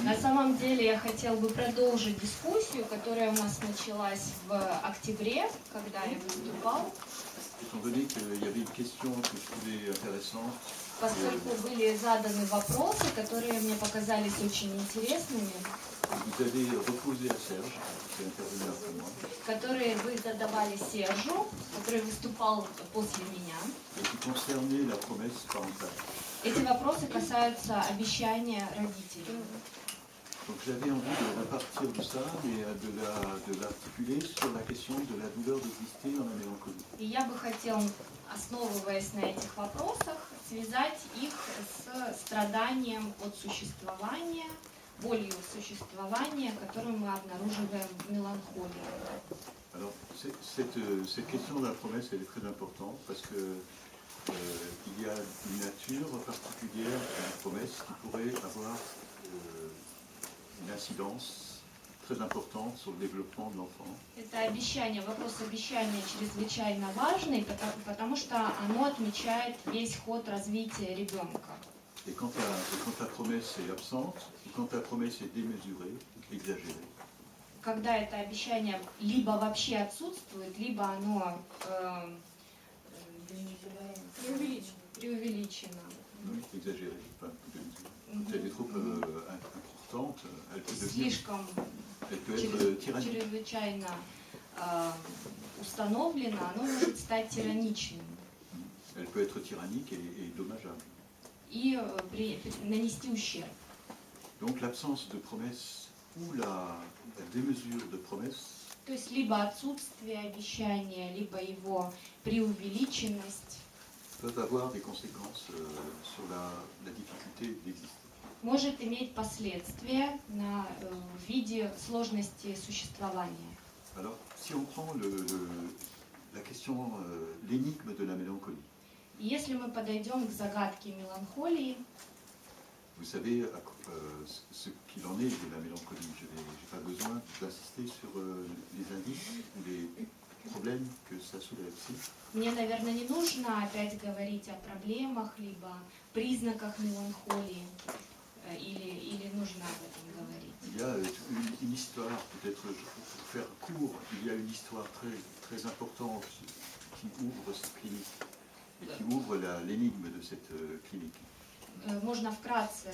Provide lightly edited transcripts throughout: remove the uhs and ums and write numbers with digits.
На самом деле я хотел бы продолжить дискуссию, которая у нас началась в октябре, когда я выступал. Étant donné qu'il y avait une question que je trouvais intéressante, Поскольку были заданы вопросы, которые мне показались очень интересными, vous avez reposé à Serge, qui est intervenu après moi, которые вы задавали Сержу, который выступал после меня. et qui concernaient la promesse parentale. Эти вопросы касаются обещания родителей. Donc j'avais envie de repartir de ça et de l'articuler sur la question de la douleur d'exister dans la mélancolie. И я бы хотел, основываясь на этих вопросах, связать их с страданием от существования, болью существования, которую мы обнаруживаем в меланхолии. Alors cette question de la promesse, elle est très importante parce que il y a une nature particulière à la promesse qui pourrait avoir une incidence très importante sur le développement de l'enfant. Это обещание, вопрос обещания чрезвычайно важный, потому что оно отмечает весь ход развития ребенка. Et quand la promesse est absente, ou quand la promesse est démesurée, exagérée. Когда это обещание либо вообще отсутствует, либо оно преувеличено. Oui, exagérée, pas démesurée. Quand elle est trop importante, elle peut être tyrannique. Чрезвычайно установлено, оно может стать тираничным Elle peut être tyrannique et dommageable. и нанести ущерб. Donc l'absence de promesse ou la démesure de promesse То есть либо отсутствие обещания, либо его преувеличенность peuvent avoir des conséquences sur la difficulté d'exister. может иметь последствия в виде сложности существования. Alors, si on prend la question, l'énigme de la mélancolie, И если мы подойдем к загадке меланхолии, vous savez ce qu'il en est de la mélancolie. Je n'ai pas besoin d'insister sur les indices ou les problèmes que ça soulève. мне, наверное, не нужно опять говорить о проблемах, либо признаках меланхолии, или нужно об этом говорить. Il y a une histoire, peut-être pour faire court, il y a une histoire très, très importante qui ouvre cette clinique et qui ouvre l'énigme de cette clinique. Можно вкратце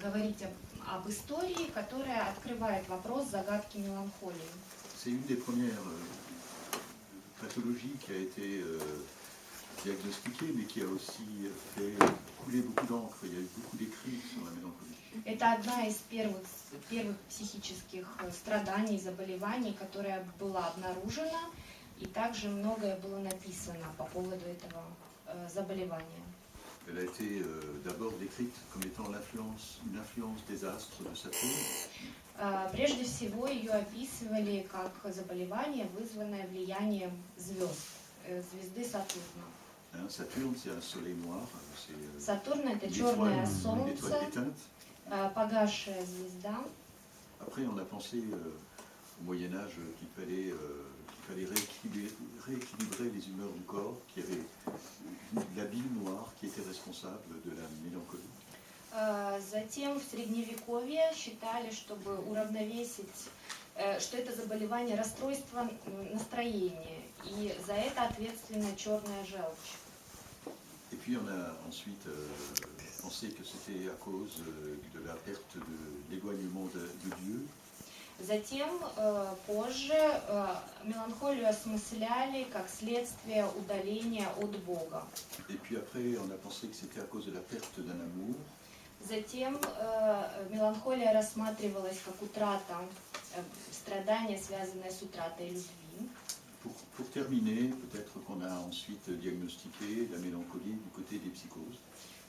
говорить об истории, которая открывает вопрос загадки меланхолии. C'est une des premières pathologies qui a été diagnostiquée, mais qui a aussi fait couler beaucoup d'encre. Il y a eu beaucoup d'écrits sur la mélancolie. Это одна из первых психических страданий, заболеваний, которая была обнаружена, и также многое было написано по поводу этого заболевания. Elle a été d'abord décrite comme étant une influence des astres de Saturne. Прежде всего ее описывали как заболевание, вызванное влиянием звезд, звезды Сатурна. Saturne, c'est un soleil noir. Сатурн — это черное Une солнце, étoile éteinte. погасшая звезда. Après, on a pensé au Moyen-Âge qu'il fallait rééquilibrer les humeurs du corps, qu'il y avait la bile noire qui était responsable de la mélancolie. Затем в Средневековье считали, чтобы уравновесить, что это заболевание расстройства настроения, и за это ответственна черная желчь. Et puis on a ensuite pensé que c'était à cause de la perte de l'éloignement de Dieu. Затем, позже, меланхолию осмысляли как следствие удаления от Бога. Et puis après, on a pensé que c'était à cause de la perte d'un amour. Затем меланхолия рассматривалась как утрата, страдание, связанное с утратой любви. Pour terminer, peut-être qu'on a ensuite diagnostiqué la mélancolie du côté des psychoses.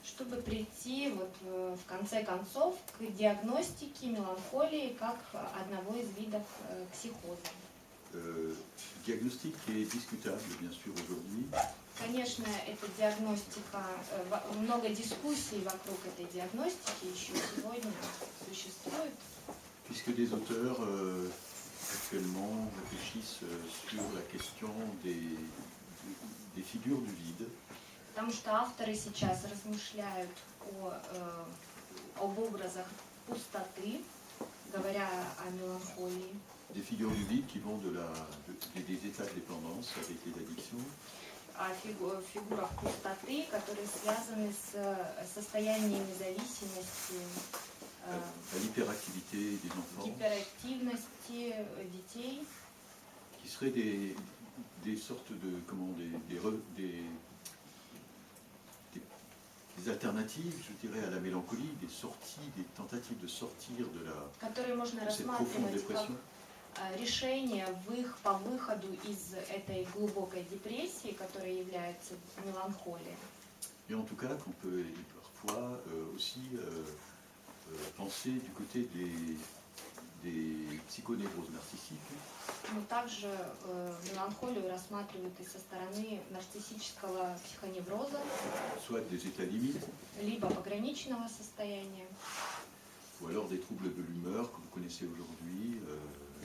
Чтобы прийти в конце концов к диагностике меланхолии как одного из видов психоза. Diagnostic qui est discutable, bien sûr, aujourd'hui. Конечно, эта диагностика, много дискуссий вокруг этой диагностики еще сегодня существует. Puisque des auteurs actuellement réfléchissent sur la question des figures du vide. Потому что авторы сейчас размышляют об образах пустоты. говоря о меланхолии. Des figures du vide qui vont des états de dépendance avec les addictions, О фигурах пустоты, которые связаны с состояниями зависимости, à l'hyperactivité des enfants, гиперактивности детей, qui seraient des sortes de des alternatives, je dirais, à la mélancolie, des sorties, des tentatives de sortir которые можно de cette profonde рассматривать как dépression. решение по выходу из этой глубокой депрессии, которая является меланхолией. Et en tout cas, qu'on peut parfois aussi penser du côté des psychonévroses narcissiques, Но также меланхолию рассматривают и со стороны нарциссического психоневроза, soit des états limites, либо пограничного состояния, ou alors des troubles de l'humeur que vous connaissez aujourd'hui,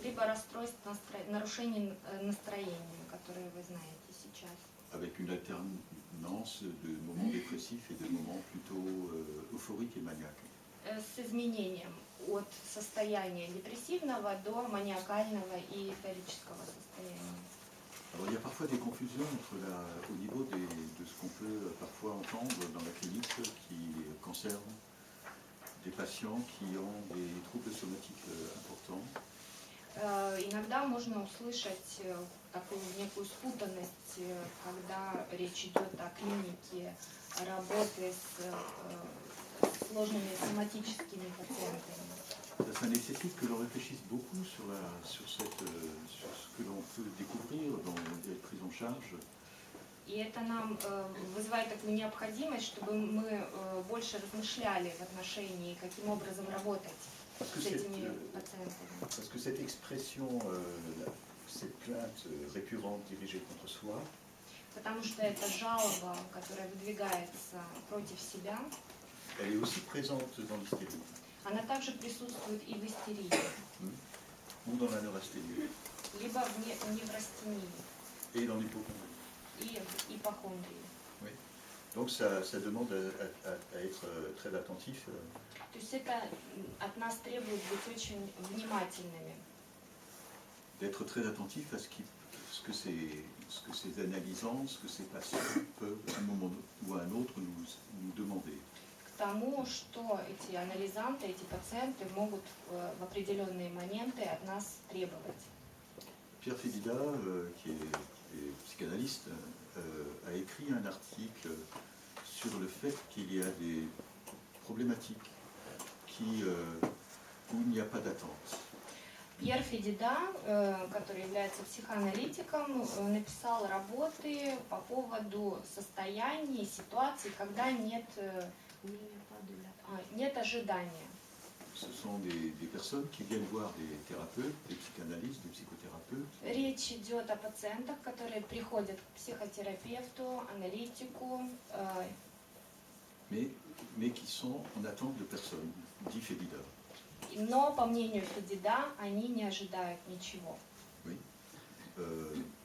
либо расстройств нарушений настроения, которые вы знаете сейчас. avec une alternance de moments dépressifs et de moments plutôt euphoriques et maniaques. С изменением от состояния депрессивного до маниакального и эйфорического состояния. Alors il y a parfois des confusions au niveau de ce qu'on peut parfois entendre dans la clinique qui concerne des patients qui ont des troubles somatiques importants. Иногда можно услышать такую некую спутанность, когда речь идет о клинике работы с сложными соматическими пациентами. Ça nécessite que l'on réfléchisse beaucoup sur ce que l'on peut découvrir dans les prises en charge. И это нам вызывает такую необходимость, чтобы мы больше размышляли в отношении, каким образом работать с этими пациентами. Parce que cette expression, cette plainte récurrente dirigée contre soi, Потому что это жалоба, которая выдвигается против себя, elle est aussi présente dans l'hystérie она также присутствует и в истерии, ou dans la neurasthénie либо в неврастении et dans l'hypocondrie. и в ипохондрии. Donc ça demande à être très attentif. То есть это от нас требует быть очень внимательными. D'être très attentif à ce que ces analysants, ce que ces patients peuvent à un moment ou à un autre nous demander. К тому, что эти анализанты, эти пациенты могут в определенные моменты от нас требовать. Pierre Félida, qui est psychanalyste, a écrit un article sur le fait qu'il y a des problématiques où il n'y a pas d'attente. Пьер Федида, который является психоаналитиком, написал работы по поводу состояний, ситуаций, когда нет ожидания. Ce sont des personnes qui viennent voir des thérapeutes, des psychanalystes, des psychothérapeutes. Rечь идет о пациентах, которые приходят к психотерапевту, аналитику, mais qui sont en attente de personne, dit Félida. но, по мнению Федида, они не ожидают ничего. Oui.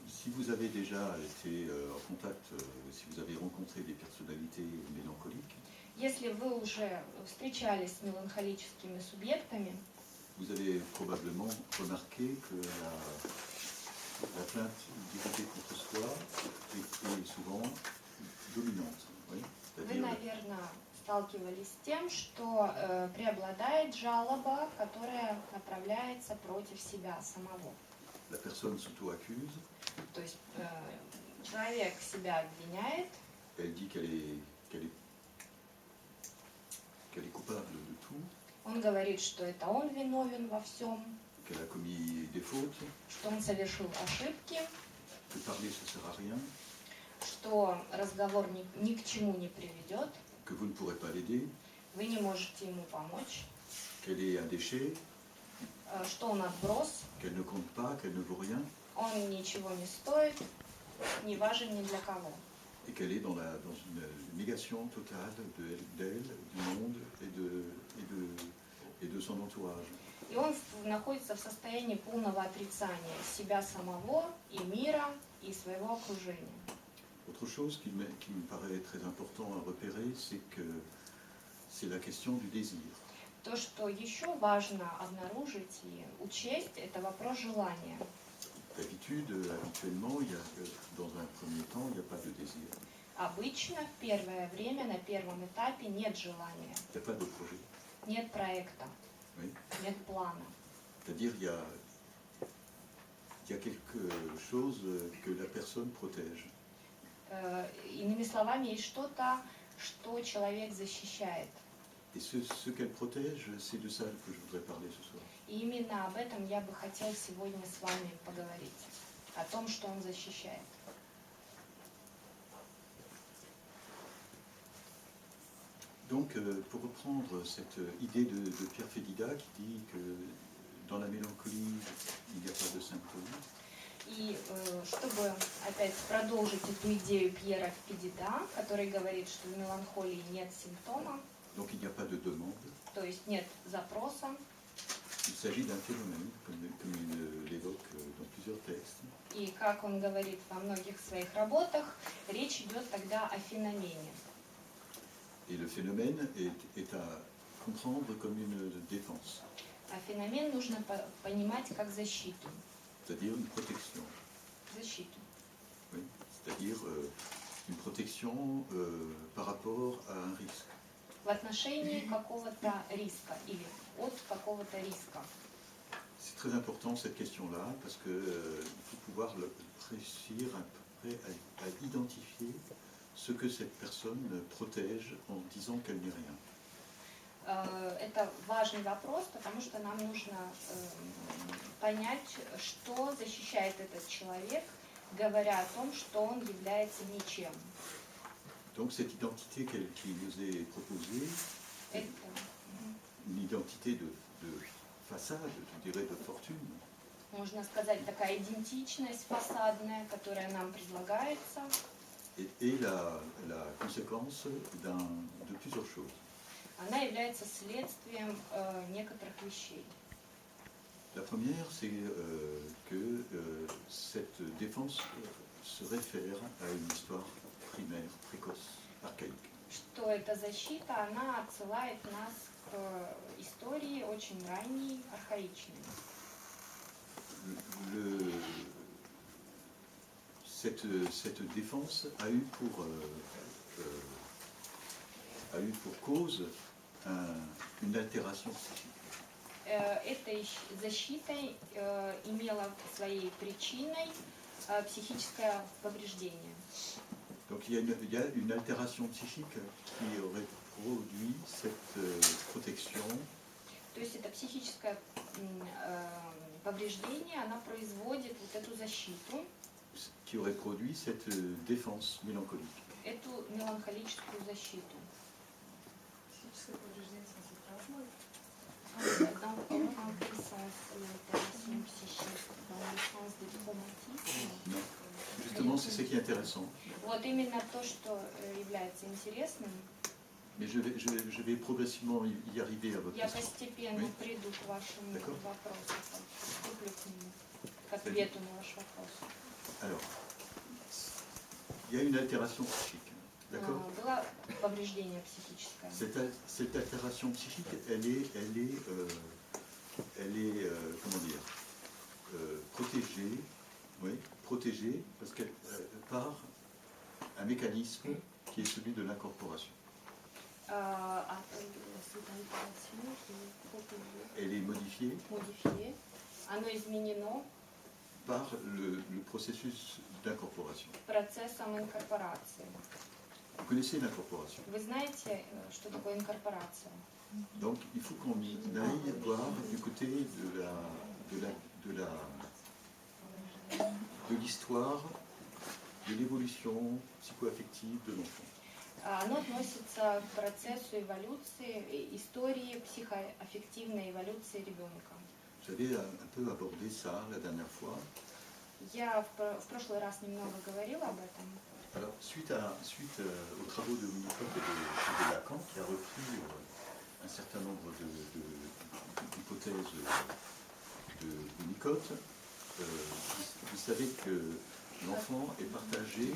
Si vous avez déjà été en contact, si vous avez rencontré des personnalités mélancoliques, Если вы уже встречались с меланхолическими субъектами, vous avez probablement remarqué que la plainte dirigée contre soi est souvent dominante. Oui. вы, наверное, сталкивались с тем, что преобладает жалоба, которая направляется против себя самого. La personne s'auto-accuse, То есть человек себя обвиняет, elle dit qu'elle est coupable de tout, он говорит, что это он виновен во всем, qu'elle a commis des fautes, что он совершил ошибки, que parler ça sert à rien, что разговор ни к чему не приведет, que vous ne pourrez pas l'aider, вы не можете ему помочь, qu'elle est un déchet, что он отброс, qu'elle ne compte pas, qu'elle ne vaut rien, он ничего не стоит, не важен ни для кого. et qu'elle est dans une négation totale d'elle, du monde et de son entourage. И он находится в состоянии полного отрицания себя самого и мира, и своего окружения. Autre chose qui me paraît très important à repérer, c'est la question du désir. То, что еще важно обнаружить и учесть, это вопрос желания. D'habitude, habituellement, dans un premier temps, il n'y a pas de désir, Обычно в первое время, на первом этапе нет желания, il n'y a pas de projet. нет проекта, Oui. нет плана. C'est-à-dire il y a quelque chose que la personne protège. Иными словами, есть что-то, что человек защищает. Et ce qu'elle protège, c'est de ça que je voudrais parler ce soir. И именно об этом я бы хотел сегодня с вами поговорить. О том, что он защищает. Donc, pour reprendre cette idée de Pierre Fédida qui dit que dans la mélancolie, il n'y a pas de symptômes, И чтобы опять продолжить эту идею Пьера Федида, который говорит, что в меланхолии нет симптома, donc il n'y a pas de demande, то есть нет запроса, il s'agit d'un phénomène, comme il l'évoque dans plusieurs textes, и как он говорит во многих своих работах, речь идет тогда о феномене. et le phénomène est à comprendre comme une défense, А феномен нужно понимать как защиту. c'est-à-dire une protection. Защиту. Oui. C'est-à-dire une protection par rapport à un risque. В отношении какого-то риска или от какого-то риска. C'est très important cette question-là parce qu'il faut pouvoir réussir à identifier ce que cette personne protège en disant qu'elle n'est rien. Это важный вопрос, потому что нам нужно понять, что защищает этот человек, говоря о том, что он является ничем. Donc cette identité qui nous est proposée, Это, une identité de façade, je dirais de fortune, можно сказать, такая идентичность фасадная, которая нам предлагается, est la conséquence de plusieurs choses. она является следствием некоторых вещей. La première, c'est que cette défense se réfère à une histoire primaire, précoce, archaïque. Что эта защита, она отсылает нас к истории очень ранней, архаичной. Cette défense a eu pour cause une altération psychique. Этой защитой имела своей причиной психическое повреждение. Donc il y a une altération psychique qui aurait produit cette protection. То есть это психическое повреждение, она производит вот эту защиту, Qui aurait produit cette défense mélancolique. эту меланхолическую защиту. Психическое повреждение, в смысле, травма? Dans le sens de l'altération psychique, dans le sens du traumatisme. Non. Justement, c'est ce qui est intéressant. Вот именно то, что является интересным. Mais je vais progressivement y arriver à votre Я question. постепенно Oui. приду к вашему D'accord. вопросу, приступлю к нему, к ответу на ваш вопрос. Alors, il y a une altération psychique. D'accord. Было повреждение психическое. Cette altération psychique, elle est comment dire, protégée parce qu'elle par un mécanisme qui est celui de l'incorporation. Elle est modifiée Оно изменено par le processus d'incorporation. процессом инкорпорации. Vous connaissez l'incorporation. Вы знаете, что такое инкорпорация? Donc il faut qu'on aille voir du côté de l'histoire, de l'évolution psychoaffective de l'enfant. Оно относится к процессу эволюции, истории психоаффективной эволюции ребенка. Vous avez un peu abordé ça la dernière fois. Я в прошлый раз немного говорила об этом. Alors, suite aux travaux de Winnicott et de Lacan, qui a repris un certain nombre d'hypothèses de Winnicott, vous savez que l'enfant est partagé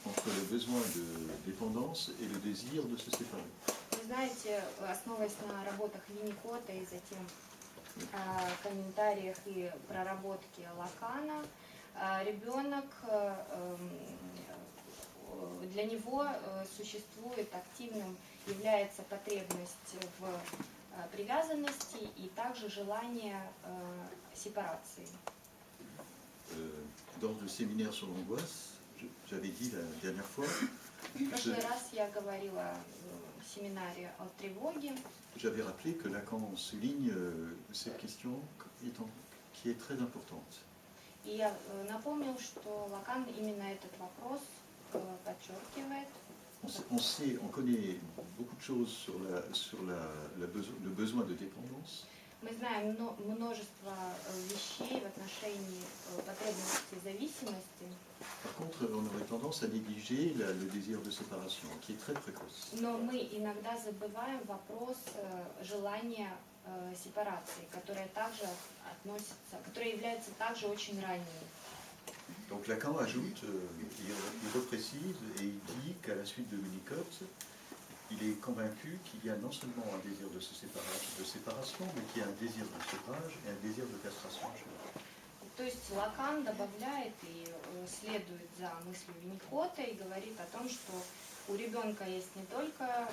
entre le besoin de dépendance et le désir de se séparer. Вы знаете, основываясь на работах Винникота и затем комментариях и проработке Лакана, ребенок, для него существует активным, является потребность в привязанности и также желание сепарации. Dans le séminaire sur l'angoisse, j'avais dit la dernière fois, В прошлый раз я говорила в семинаре о тревоге. j'avais rappelé que Lacan souligne cette question qui est très importante. И я напомнил, что Лакан именно этот вопрос подчеркивает. On connaît beaucoup de choses sur le besoin de dépendance. Мы знаем множество вещей в отношении потребностей зависимости. Par contre, on aurait tendance à négliger le désir de séparation, qui est très précoce. Но мы иногда забываем вопрос желания сепарации, которое также относится, которое является также очень ранней. Donc Lacan ajoute, il reprécise et il dit qu'à la suite de Winnicott, il est convaincu qu'il y a non seulement un désir de séparation, mais qu'il y a un désir de sevrage et un désir de castration chez l'homme. То есть Лакан добавляет и следует за мыслью Винникота и говорит о том, что у ребенка есть не только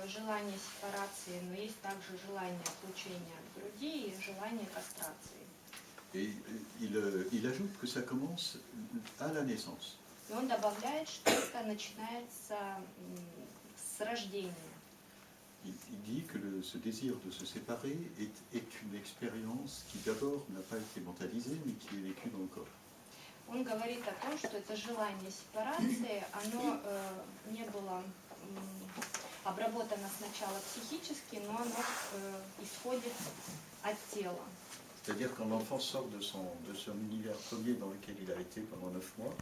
желание сепарации, но есть также желание отлучения от груди и желание кастрации. Et il ajoute que ça commence à la naissance. И он добавляет, что это начинается с рождения. Il dit que ce désir de se séparer est une expérience qui d'abord n'a pas été mentalisée, mais qui est vécue dans le corps. Он говорит о том, что это желание сепарации, оно не было обработано сначала психически, но оно исходит от тела. C'est-à-dire quand l'enfant sort de son univers premier dans lequel il a été pendant 9 mois,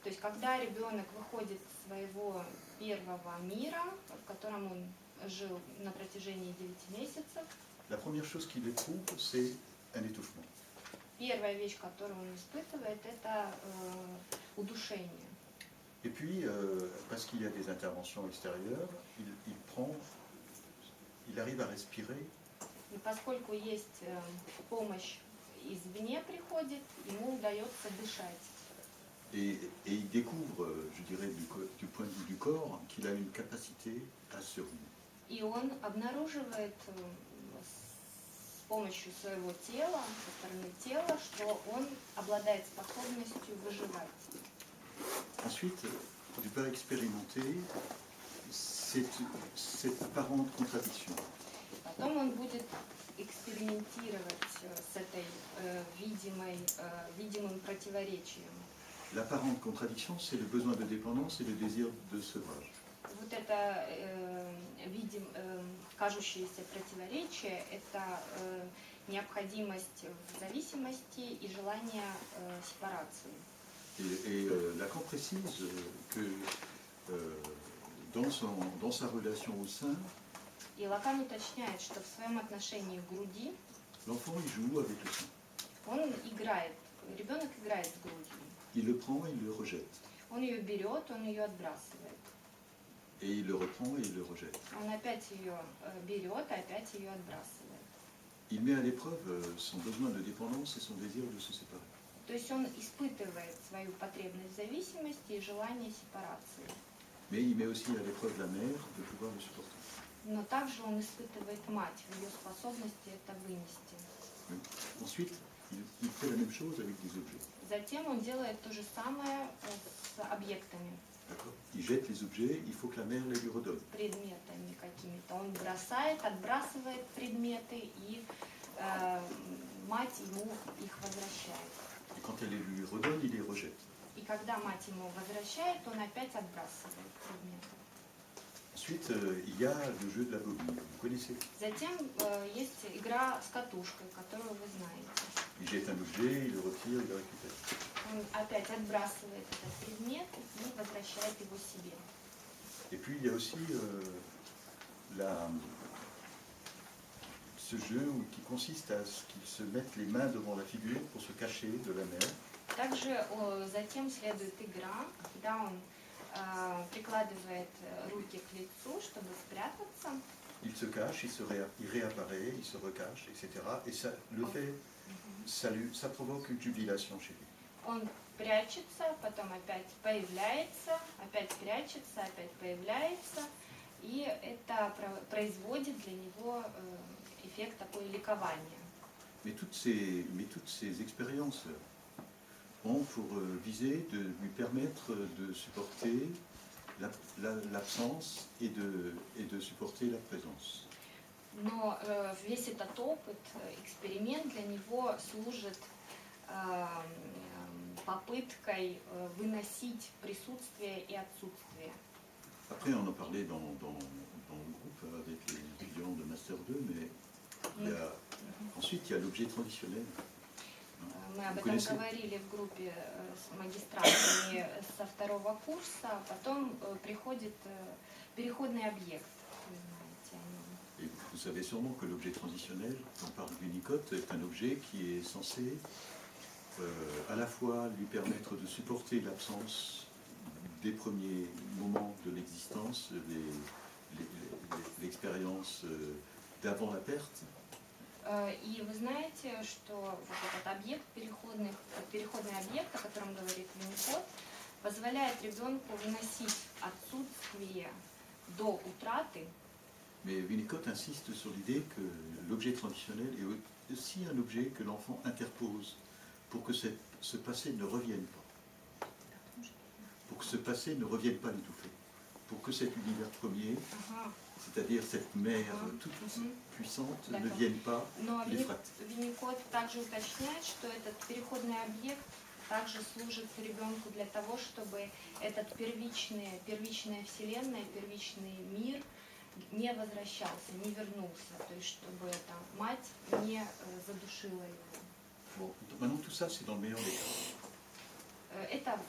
То есть, когда ребенок выходит из своего первого мира, в котором он жил на протяжении 9 месяцев, la première chose qu'il éprouve, c'est un étouffement. первая вещь, которую он испытывает, это удушение. Et puis, parce qu'il y a des interventions extérieures, il arrive à respirer. И поскольку есть помощь извне приходит, ему удается дышать. Et il découvre, je dirais, du point de vue du corps, qu'il a une capacité à survivre. И он обнаруживает с помощью своего тела, со стороны тела, что он обладает способностью выживать. Ensuite, il va expérimenter cette apparente contradiction. Потом он будет экспериментировать с этой видимым противоречием. L'apparente contradiction, c'est le besoin de dépendance et le désir de sevrage. Вот это кажущееся противоречие, это необходимость в зависимости и желание сепарации. Et Lacan précise que dans sa relation au sein, И Лакан уточняет, что в своем отношении к груди l'enfant il joue avec le sein. он играет, ребенок играет с грудью. Il le prend et il le rejette. Он ее берет, он ее отбрасывает. Et il le reprend et il le rejette. Он опять ее берет, и опять ее отбрасывает. Il met à l'épreuve son besoin de dépendance et son désir de se séparer. То есть он испытывает свою потребность в зависимости и желание сепарации. Mais il met aussi à l'épreuve la mère de pouvoir le supporter. Но также он испытывает мать в ее способности это вынести. Oui. Ensuite, il fait la même chose avec des objets. Затем он делает то же самое с объектами, Il jette les objets, il faut que la mère les lui redonne. предметами какими-то. Он бросает, отбрасывает предметы, и мать ему их возвращает. Et quand elle les lui redonne, il les rejette. И когда мать ему возвращает, он опять отбрасывает предметы. Ensuite, il y a le jeu de la bobine. Vous connaissez? Затем есть игра с катушкой, которую вы знаете. Il jette un objet, il le retire, il le récupère. Он опять отбрасывает этот предмет и возвращает его себе. Et puis il y a aussi ce jeu qui consiste à ce qu'il se mette les mains devant la figure pour se cacher de la mère. Также затем следует игра, когда он прикладывает руки к лицу, чтобы спрятаться. Il se cache, il réapparaît, il se recache, etc. Et ça, le fait, ça provoque une jubilation chez lui. Он прячется, потом опять появляется, опять прячется, опять появляется. И это производит для него эффект такой ликования. Mais toutes ces expériences ont pour visée de lui permettre de supporter l'absence et de supporter la présence. Но весь этот опыт, эксперимент для него служит попыткой выносить присутствие и отсутствие. Après, on en parlait dans le groupe avec les étudiants de Master 2, mais ensuite il y a l'objet transitionnel. Мы об этом говорили в группе с магистратами со второго курса, а потом приходит переходный объект. Вы знаете о нем. Et vous savez sûrement que l'objet transitionnel, quand on parle d'Unicode, est un objet qui est censé à la fois lui permettre de supporter l'absence des premiers moments de l'existence, l'expérience d'avant la perte. И вы знаете, что вот этот объект, переходный объект, о котором говорит Unicode, позволяет ребенку выносить отсутствие до утраты. Mais Winnicott insiste sur l'idée que l'objet transitionnel est aussi un objet que l'enfant interpose pour que ce passé ne revienne pas. Pour que ce passé ne revienne pas l'étouffer. Pour que cet univers premier, c'est-à-dire cette mère toute puissante, ne vienne pas l'effrater. Но Winnicott также уточняет, что этот переходный объект также служит ребенку для того, чтобы этот первичная вселенная, первичный мир не возвращался, не вернулся, то есть чтобы там, мать не задушила его. Bon, maintenant tout ça c'est dans le meilleur des cas. Это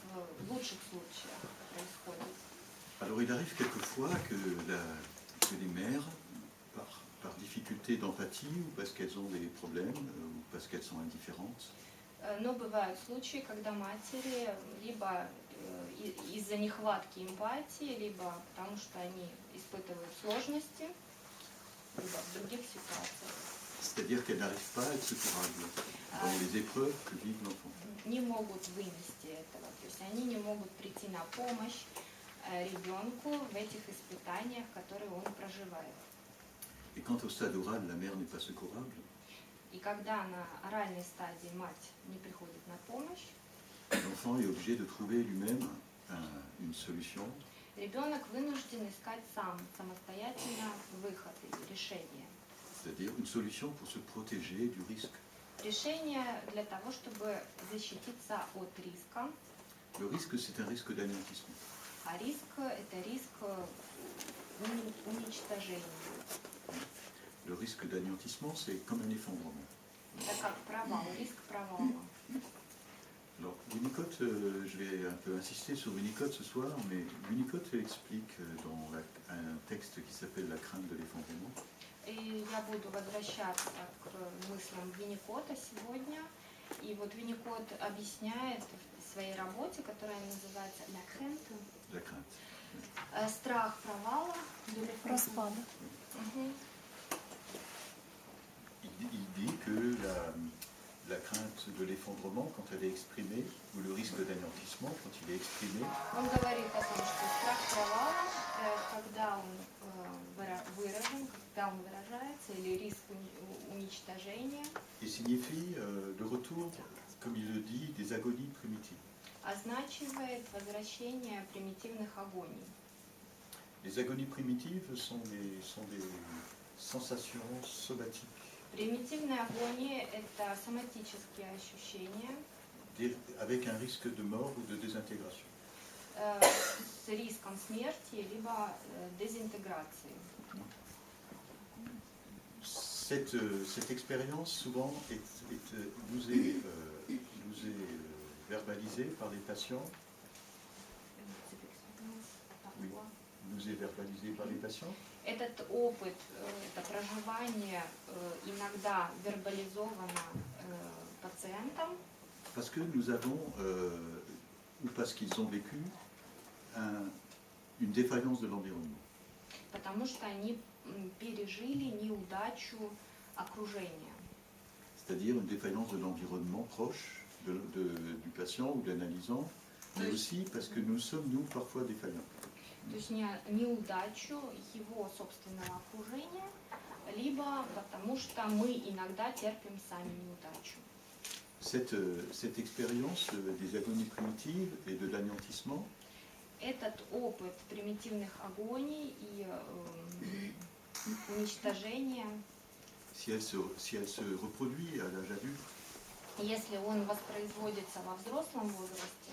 в лучших случаях происходит. Alors il arrive quelquefois que les mères, par difficulté d'empathie ou parce qu'elles ont des problèmes ou parce qu'elles sont indifférentes, Но бывают случаи, когда матери либо из-за нехватки эмпатии, либо потому что они испытывают сложности, либо в других ситуациях. c'est-à-dire qu'elles n'arrivent pas à être secourables dans les épreuves que vit l'enfant. Не могут вынести этого, то есть они не могут прийти на помощь ребенку в этих испытаниях, которые он проживает. Et quand au stade oral la mère n'est pas secourable, И когда на оральной стадии мать не приходит на помощь, l'enfant est obligé de trouver lui-même une solution. ребенок вынужден искать самостоятельно выход или решение. C'est-à-dire une solution pour se protéger du risque. Решение для того, чтобы защититься от риска. Le risque, c'est un risque d'anéantissement. А риск – это риск уничтожения. Le risque d'anéantissement, c'est comme un effondrement. Это как провал, риск провала. Alors, Winnicott, je vais un peu insister sur Winnicott ce soir, mais Winnicott explique dans un texte qui s'appelle La crainte de l'effondrement. И я буду возвращаться к мыслям Винникота сегодня. И вот Винникот объясняет в своей работе, которая называется «La crainte», La crainte. страх провала, Распада. Il dit que la crainte de l'effondrement, quand elle est exprimée, ou le risque d'anéantissement, quand il est exprimé, Он говорит о том, что страх провала, когда он выражен, когда он выражается, или риск уничтожения, et signifie le retour, comme il le dit, des agonies primitives. означивает возвращение примитивных агоний. Les agonies primitives sont des sensations somatiques, Примитивные агонии – это соматические ощущения avec un risque de mort ou de désintégration. С риском смерти либо дезинтеграции. Cette expérience souvent nous est verbalisée par les patients. Oui, nous est verbalisée par les patients. Этот опыт, это проживание иногда вербализовано пациентам. Parce que nous avons, ou parce qu'ils ont vécu, une défaillance de l'environnement. Потому что они пережили неудачу окружения. C'est-à-dire une défaillance de l'environnement proche du patient ou de l'analysant, mais aussi parce que nous sommes, nous, parfois défaillants. То есть неудачу его собственного окружения, либо потому что мы иногда терпим сами неудачу. Cette expérience des agonies primitives et de l'anéantissement, Этот опыт примитивных агоний и уничтожения, si elle se reproduit à l'âge adulte, если он воспроизводится во взрослом возрасте,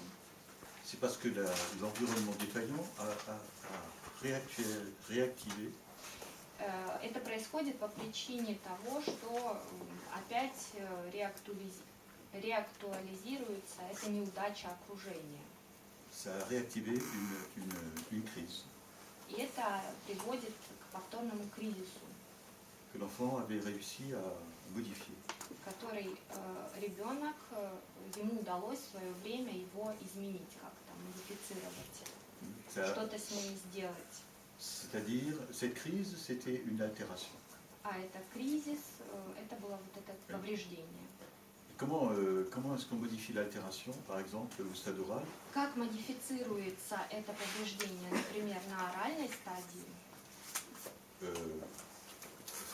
c'est parce que l'environnement défaillant a réactivé это происходит по причине того, что опять реактуализируется эта неудача окружения. ça a réactivé une crise И это приводит к повторному кризису, que l'enfant avait réussi à modifier. который ребенок, ему удалось в свое время его изменить как-то, модифицировать, что-то с ним сделать. C'est-à-dire, cette crise, c'était une altération. А это кризис, это было вот это повреждение. Comment est-ce qu'on modifie l'altération, par exemple, au stade oral? Как модифицируется это повреждение, например, на оральной стадии?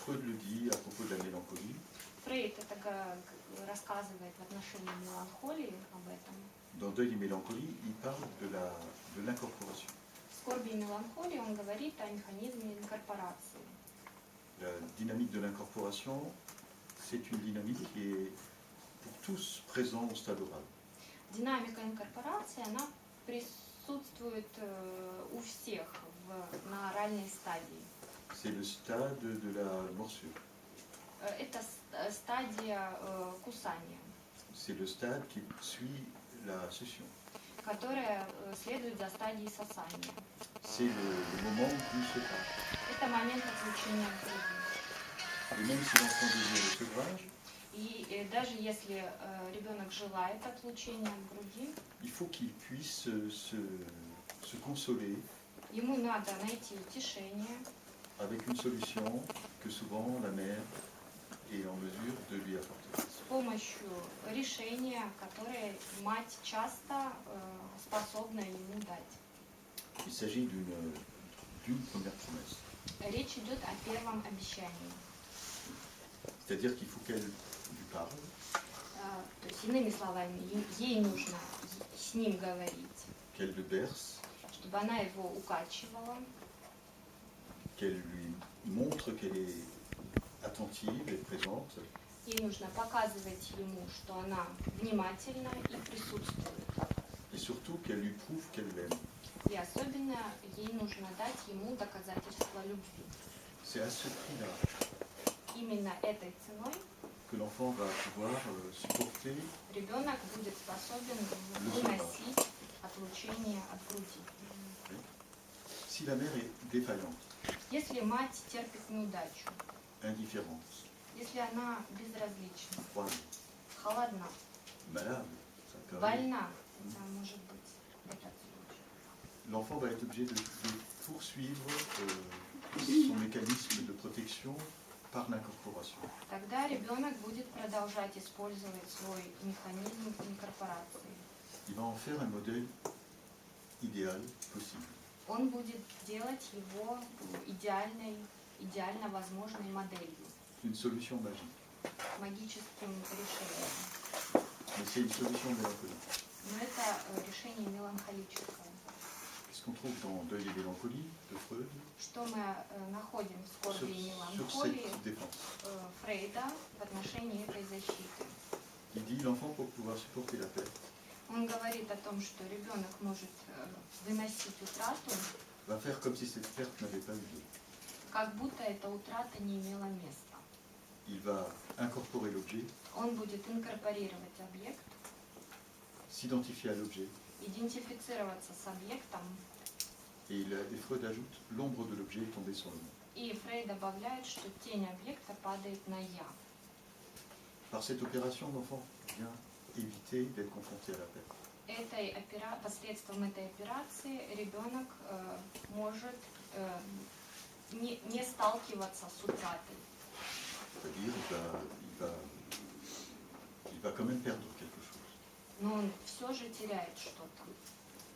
Freud le dit à propos de la mélancolie. Фрейд это рассказывает в отношении меланхолии об этом. Dans Deuil et mélancolie, il parle de l'incorporation. В скорби и меланхолии он говорит о механизме инкорпорации. La dynamique de l'incorporation, c'est une dynamique qui est pour tous présent au stade oral. Динамика инкорпорации, она присутствует у всех на оральной стадии. C'est le stade de la morsure. Это стадия кусания, C'est le stade qui suit la succion. которая следует за стадией сосания. C'est le moment du sevrage. Это момент отлучения от груди. Et même si l'enfant désire le sevrage, И даже если ребенок желает отлучения от груди, il faut qu'il puisse se consoler ему надо найти утешение avec une solution que souvent la mère est en mesure de lui apporter. с помощью решения, которое мать часто способна ему дать. Il s'agit d'une première promesse. Речь идет о первом обещании. C'est-à-dire qu'il faut qu'elle lui parle, То есть, иными словами, ей нужно с ним говорить, qu'elle le berce, чтобы она его укачивала, qu'elle lui montre qu'elle est attentive et présente, ей нужно показывать ему, что она внимательна и присутствует. et surtout qu'elle lui prouve qu'elle l'aime. И особенно ей нужно дать ему доказательство любви. C'est à ce prix-là Именно этой ценой que l'enfant va pouvoir supporter ребенок будет способен выносить отлучение от груди. si la mère est défaillante, Если мать терпит неудачу, indifférente, если она безразлична, froide, холодна, malade, ça peut arriver. больна, это может быть этот случай. L'enfant va être obligé de poursuivre son mécanisme de protection par l'incorporation. Тогда ребенок будет продолжать использовать свой механизм инкорпорации. Il va en faire un modèle idéal possible. Он будет делать его идеально возможной моделью, Une solution magique. магическим решением. Mais c'est une solution mélancolique. Но это решение меланхолическое. Qu'est-ce qu'on trouve dans Deuil et mélancolie de Freud Что мы находим в sur, скорби и sur меланхолии cette défense? Фрейда в отношении этой защиты? Il dit l'enfant pour pouvoir supporter la perte Он говорит о том, что ребенок может выносить утрату, va faire comme si cette perte n'avait pas eu lieu. как будто эта утрата не имела места. Il va incorporer l'objet, Он будет инкорпорировать объект, s'identifier à l'objet, идентифицироваться с объектом, et Freud ajoute l'ombre de l'objet est tombée sur le monde. и Фрейд добавляет, что тень объекта падает на «я». Par cette opération, l'enfant vient éviter d'être confronté à la perte. посредством этой операции ребенок может не сталкиваться с утратой. C'est-à-dire il va quand même perdre quelque chose. Но он все же теряет что-то.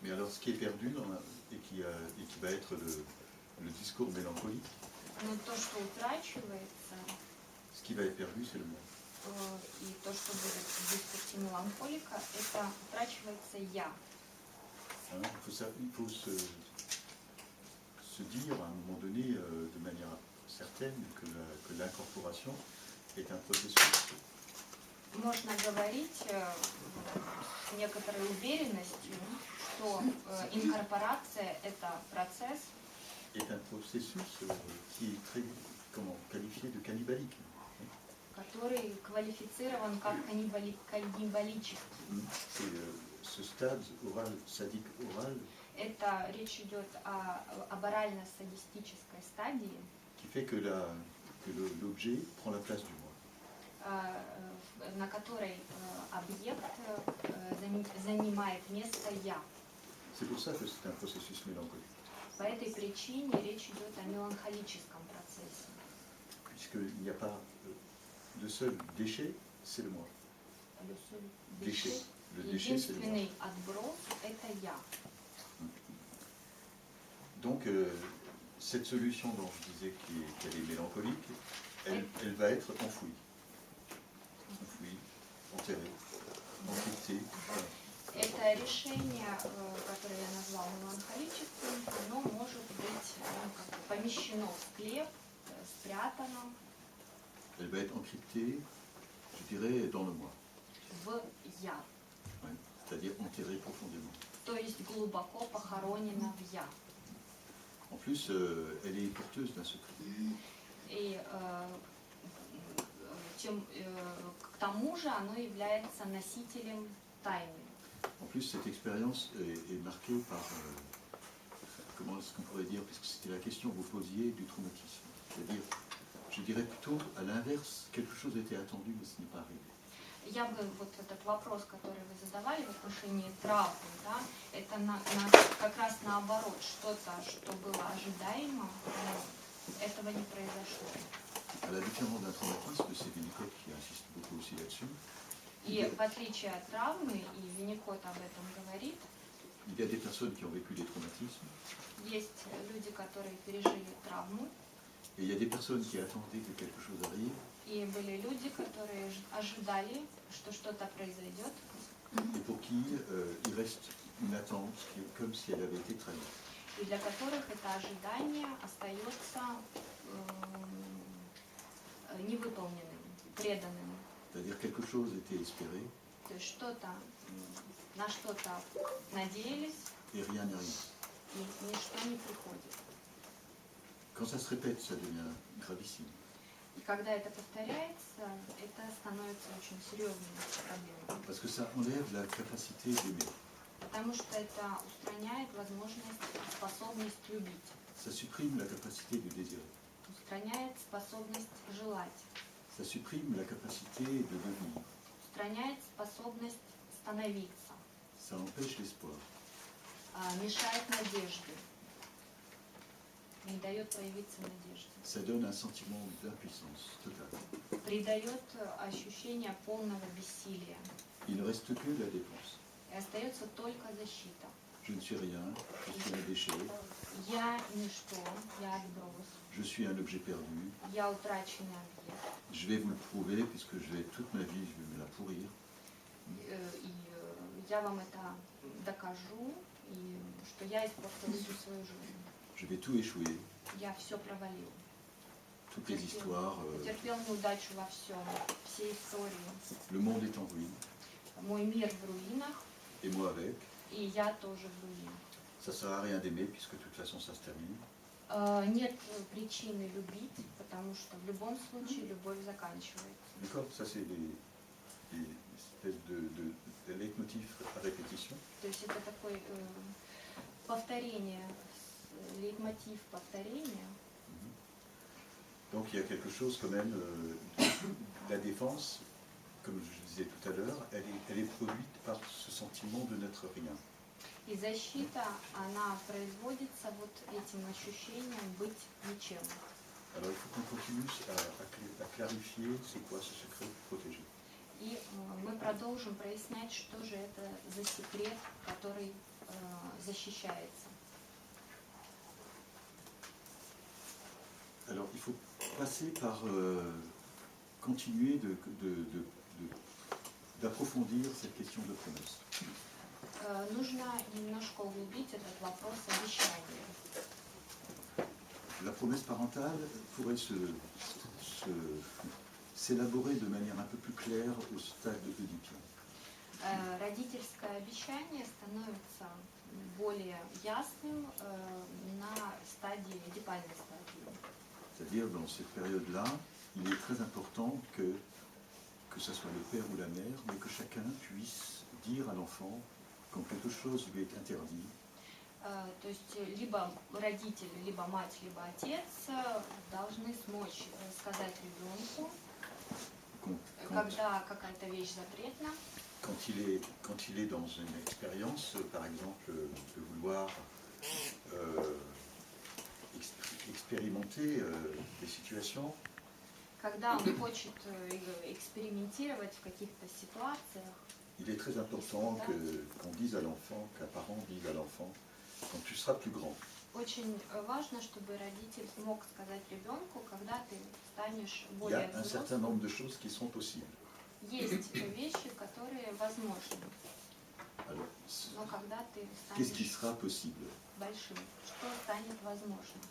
Mais alors ce qui est perdu et qui va être le discours mélancolique, Но то, что утрачивается, ce qui va être perdu, c'est le moi. И то, что будет в дискурсе меланхолика, это утрачивается «я». Hein, il faut se dire à un moment donné, de manière certaine, que l'incorporation est un processus. Можно говорить с некоторой уверенностью, что инкорпорация – это процесс, Est un processus qui est très qualifié de cannibalique. который квалифицирован как каннибалический. C'est ce stade oral, sadique oral, Это речь идет об орально-садистической стадии, qui fait que l'objet prend la place du moi. на которой объект занимает место «я». C'est pour ça que c'est un processus mélancolique, По этой причине речь идет о меланхолическом процессе. puisqu'il n'y a pas de seul déchet, c'est le moi. Déchet. Le déchet, c'est le moi. Единственный отброс – это «я». Donc, cette solution dont je disais qu'elle est mélancolique, elle va être enfouie. Enfouie, enterrée, encryptée. Voilà. Это решение, которое я назвала меланхолическим, оно может быть помещено в склеп, спрятано Elle va être encryptée, je dirais, dans le moi. в «я», Ouais. C'est-à-dire enterrée profondément. то есть глубоко похоронено в «я». En plus, elle est porteuse d'un secret. И к тому же оно является носителем тайны. En plus, cette expérience est marquée par, comment est-ce qu'on pourrait dire, puisque c'était la question que vous posiez du traumatisme. C'est-à-dire, je dirais plutôt à l'inverse, quelque chose était attendu, mais ce n'est pas arrivé. Я бы вот этот вопрос, который вы задавали в отношении травмы, да, это как раз наоборот, что-то, что было ожидаемо, но этого не произошло. À la différence d'un traumatisme, c'est Winnicott qui insiste beaucoup aussi là-dessus. И в отличие от травмы, и Винникот об этом говорит, Il y a des personnes qui ont vécu des traumatismes, есть люди, которые пережили травму, et il y a des personnes qui attendaient que quelque chose arrive, и были люди, которые ожидали, что что-то произойдет, et pour qui il reste une attente comme si elle avait été trahie. и для которых это ожидание остается невыполненным, преданным. C'est-à-dire quelque chose était espéré, То есть что-то, на что-то надеялись, et rien n'arrive. и ничто не приходит. Quand ça se répète, ça devient gravissime. И когда это повторяется, это становится очень серьезной проблемой. Parce que ça enlève la capacité d'aimer. Потому что это устраняет возможность, способность любить. Ça supprime la capacité de désirer. Устраняет способность желать. Ça supprime la capacité de devenir. Устраняет способность становиться. Ça empêche l'espoir. Мешает надежде. Не дает появиться надежде. Ça donne un sentiment d'impuissance totale. Придает ощущение полного бессилия. Il ne reste que la défense. И остается только защита. Je ne suis rien, je suis un déchet, Я ничто, я отброс. je suis un objet perdu, Я утраченный объект. je vais vous le prouver puisque toute ma vie je vais me la pourrir. И я вам это докажу, и что я испортил всю свою жизнь. Je vais tout échouer, Я все провалил. toutes les histoires, Потерпел неудачу во всем, все истории. le monde est en ruine, Мой мир в руинах, et moi avec. и я тоже в руинах. Ça ne sert à rien d'aimer puisque de toute façon ça se termine. Нет причины любить, потому что в любом случае любовь заканчивается. D'accord. Ça c'est des espèces de leitmotiv à répétition. То есть это такое повторение, лейтмотив повторения. Donc il y a quelque chose quand même, la défense, comme je le disais tout à l'heure, elle est produite par ce sentiment de n'être rien. И защита, она производится вот этим ощущением быть ничем. Alors il faut qu'on continue à clarifier c'est quoi ce secret protégé. И мы продолжим прояснять, что же это за секрет, который защищается. Alors il faut passer par continuer d'approfondir cette question de promesse. Нужно немножко углубить этот вопрос обещания. La promesse parentale pourrait s'élaborer de manière un peu plus claire au stade de Oedipien. Родительское обещание становится более ясным на стадии, эдипальной стадии. C'est-à-dire, dans cette période-là, il est très important que ce soit le père ou la mère, mais que chacun puisse dire à l'enfant, quand quelque chose lui est interdit, То есть либо родители, либо мать, либо отец должны смочь сказать ребенку, когда какая-то вещь запретна. quand il est dans une expérience, par exemple, de vouloir expérimenter des situations, Когда он хочет экспериментировать в каких-то ситуациях, il est très important qu'on dise à l'enfant, qu'un parent dise à l'enfant, quand tu seras plus grand, очень важно, чтобы родитель мог сказать ребенку, когда ты станешь il y более a un certain взрослым, nombre de choses qui sont possibles. есть вещи, которые возможны. Alors, Но когда ты qu'est-ce qui станешь sera possible? большим, что станет возможным?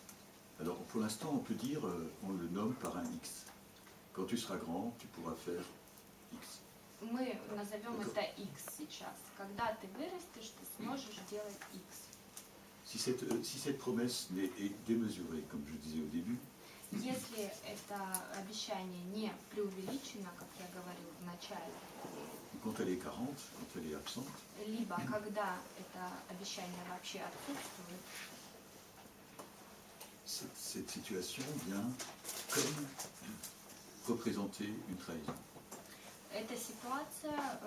Alors, pour l'instant, on peut dire, on le nomme par un X. Quand tu seras grand, tu pourras faire X. Мы назовем это X сейчас. Когда ты вырастешь, ты сможешь делать X. Si cette promesse est démesurée, comme je disais au début, Если это обещание не преувеличено, как я говорил в начале, quand elle est carente, quand elle est absente, либо когда это обещание вообще отсутствует, cette situation vient comme représenter une trahison. эта ситуация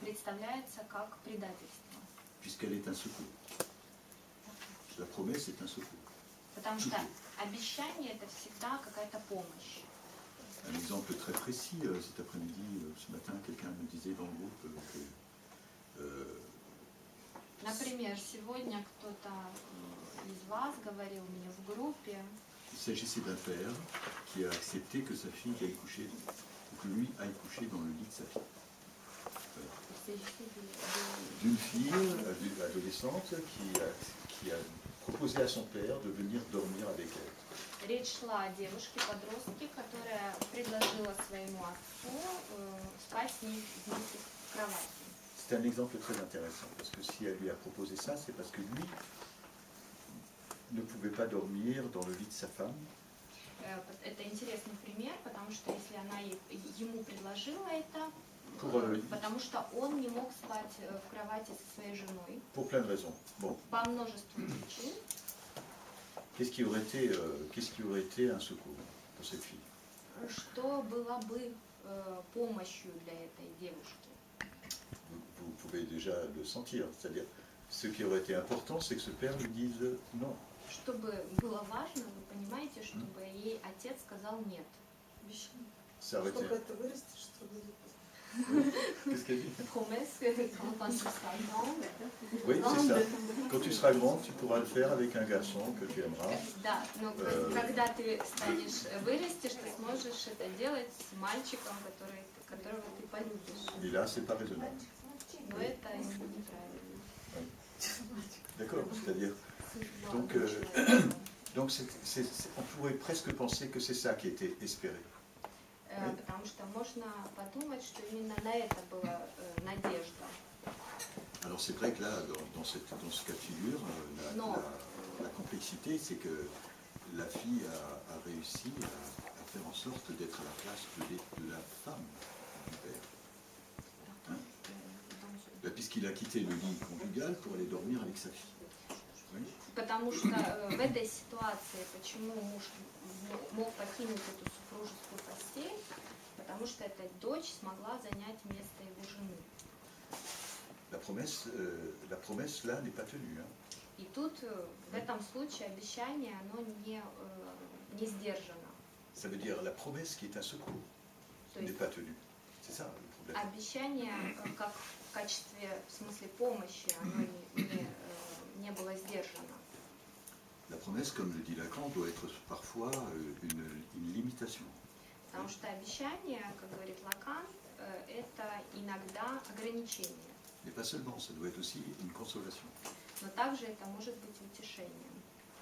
представляется как предательство. Puisqu'elle est un secours. La promesse est un secours. Потому что обещание это всегда какая-то помощь. Un exemple très précis, cet après-midi, ce matin, quelqu'un me disait dans le groupe que Например, сегодня кто-то из вас говорил мне в группе, il s'agissait d'un père qui a accepté que sa fille aille coucher, ou que lui aille coucher dans le lit de sa fille. D'une fille adolescente qui a proposé à son père de venir dormir avec elle. речь шла о девушке-подростке, которая предложила своему отцу спать с ней вместе в кровати. C'est un exemple très intéressant, parce que si elle lui a proposé ça, c'est parce que lui ne pouvait pas dormir dans le lit de sa femme. Это интересный пример, потому что если она ему предложила это, потому что он не мог спать в кровати со своей женой. Pour plein de raisons. Bon. По множеству причин. Qu'est-ce qui aurait été un secours pour cette fille? Что было бы помощью для этой девушки? Vous pouvez déjà le sentir. C'est-à-dire, ce qui aurait été important, c'est que ce père lui dise non. Чтобы было важно, вы понимаете, чтобы ей отец сказал нет. Ça aurait été... Сколько это вырастешь, что будет? Qu'est-ce qu'elle dit? Promesse quand on sera grande. Oui, c'est ça. Quand tu seras grande, tu pourras le faire avec un garçon que tu aimeras. Да, но когда ты станешь, вырастешь, ты сможешь это делать с мальчиком, которого ты полюбишь. Et là, c'est pas raisonnable. Но это неправильно. D'accord? C'est-à-dire, donc on pourrait presque penser que c'est ça qui était espéré. Потому что можно подумать, что именно на это была надежда. Alors c'est vrai que là, dans ce cas de figure, la complexité, c'est que la fille a réussi à faire en sorte d'être à la place de la femme du père. Hein? Puisqu'il a quitté le lit conjugal pour aller dormir avec sa fille. Oui? Потому что в этой ситуации, почему муж мог покинуть эту супружескую постель, потому что эта дочь смогла занять место его жены. La promesse là n'est pas tenue. Hein. И тут в этом случае обещание, оно не сдержано. Ça veut dire la promesse qui est un secours То n'est есть pas tenue. C'est ça le problème. обещание, как в качестве, в смысле помощи, оно не было сдержано. La promesse, comme le dit Lacan, doit être parfois une limitation. Потому что обещание, как говорит Лакан, это иногда ограничение. Mais pas seulement, ça doit être aussi une consolation. Но также это может быть утешением.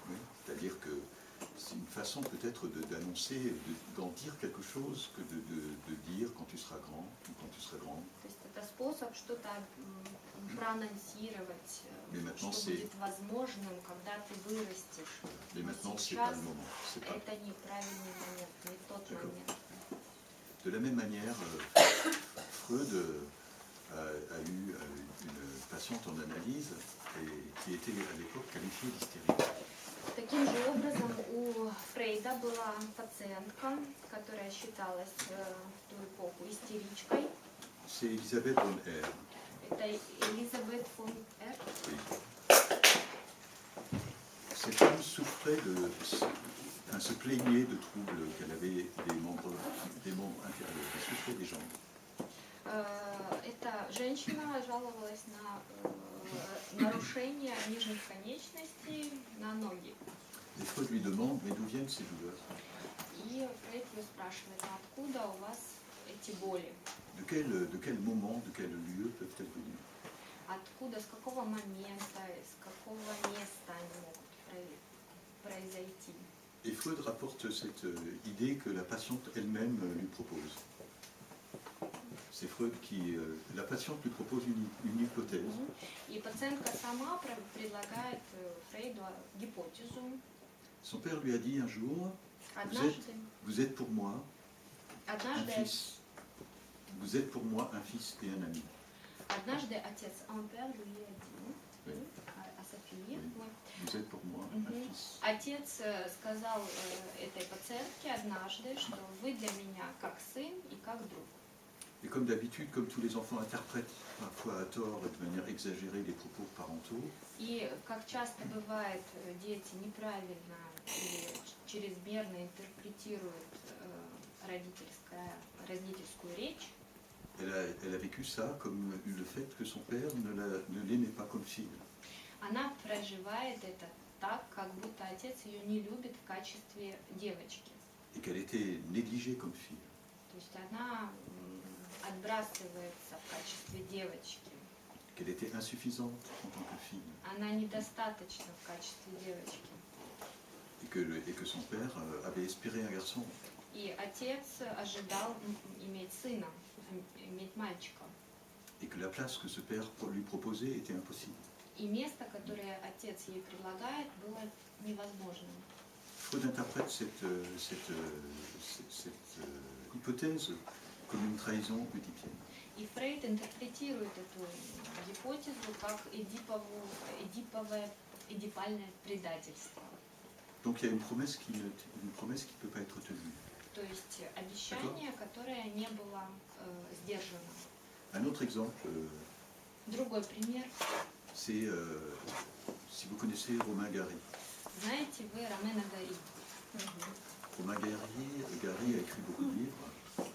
Oui. C'est-à-dire que c'est une façon peut-être d'annoncer, d'en dire quelque chose que de dire quand tu seras grand ou quand tu seras grande. То есть это способ что-то проанонсировать, Mais maintenant, что будет возможным, когда ты вырастешь. Mais Но maintenant, c'est сейчас pas le moment. C'est pas. это неправильный момент, не тот D'accord. момент. De la même manière, Freud a eu une patiente en analyse qui était à l'époque qualifiée d'hystérique. Таким же образом у Фрейда была пациентка, которая считалась в ту эпоху истеричкой. C'est Elisabeth von Eyre. Это Элизабет фон Эр. Oui. Cette femme souffrait se plaignait de troubles qu'elle avait des membres inférieurs. Elle souffrait des jambes. Эта женщина жаловалась на нарушение нижних конечностей на ноги. Et Freud lui demande, mais d'où viennent ces douleurs? И Фрейд ее спрашивает, а откуда у вас эти боли? De quel moment, de quel lieu peuvent-elles venir? Откуда, с какого момента, с какого места они могут произойти? Et Freud rapporte cette idée que la patiente elle-même lui propose. C'est Freud qui... la patiente lui propose une hypothèse. И пациентка сама предлагает Фрейду гипотезу. Son père lui a dit un jour, Однажды, vous êtes pour moi un однажды, fils. Vous êtes pour moi un fils et un ami. однажды отец Ампер lui a dit, Oui. а Софии, Oui. Vous êtes pour moi un Мгм. fils. Отец сказал этой пациентке однажды, что вы для меня как сын и как друг. Et comme d'habitude, comme tous les enfants interprètent parfois à tort et de manière exagérée les propos parentaux, И, как часто бывает, дети неправильно или чрезмерно интерпретируют родительскую речь. elle a vécu ça comme le fait que son père ne l'aimait pas comme fille. Она проживает это так, как будто отец ее не любит в качестве девочки. Et qu'elle était négligée comme fille. То есть она отбрасывается в качестве девочки. Qu'elle était insuffisante en tant que fille. Она недостаточна в качестве девочки. Et que son père avait espéré un garçon. И отец ожидал иметь сына, иметь мальчика. Et que la place que ce père lui proposait était impossible. И место, которое отец ей предлагает, было невозможным. Freud interprète cette hypothèse comme une trahison oedipienne. И Фрейд интерпретирует эту гипотезу как эдипальное предательство. Donc il y a une promesse qui ne peut pas être tenue. То есть обещание, которое не было сдержано. Un autre exemple, Другой пример. c'est si vous connaissez Romain Gary. Знаете вы Ромена Гари? Romain Gary a écrit beaucoup de livres,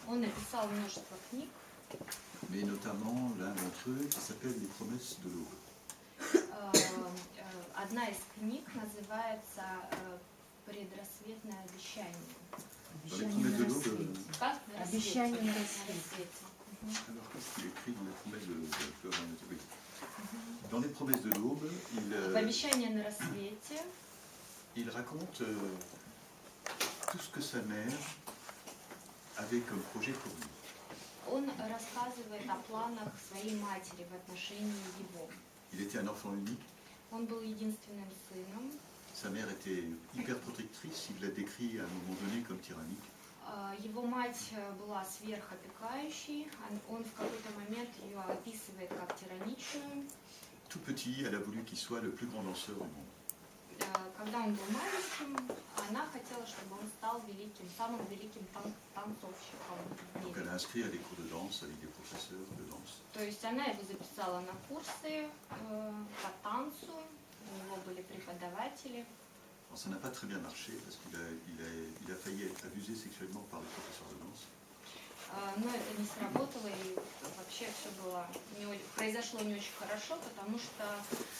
Он написал множество книг, mais notamment l'un d'entre eux qui s'appelle Les promesses de l'aube. Одна из книг называется «Предрассветное обещание». Dans les promesses de l'aube, Как Обещание на рассвете. alors qu'est-ce qu'il écrit dans les promesses de l'aube? Oui. Dans les promesses de l'aube, В «Обещание на рассвете» il raconte tout ce que sa mère avait comme projet pour lui. он рассказывает о планах своей матери в отношении его. Il était un enfant unique. Он был единственным сыном. Sa mère était hyper protectrice. Il l'a décrit à un moment donné comme tyrannique. Его мать была сверхопекающей. Он в какой-то момент ее описывает как тираничную. Tout petit, elle a voulu qu'il soit le plus grand danseur du monde. когда он был маленьким, она хотела, чтобы он стал самым великим танцовщиком в Donc мире. elle a inscrit à des cours de danse avec des professeurs de danse. То есть она его записала на курсы по танцу, у него были преподаватели. Alors ça n'a pas très bien marché parce qu'il a failli être abusé sexuellement par les professeurs de danse. Но это не сработало, и вообще все было произошло не очень хорошо, потому что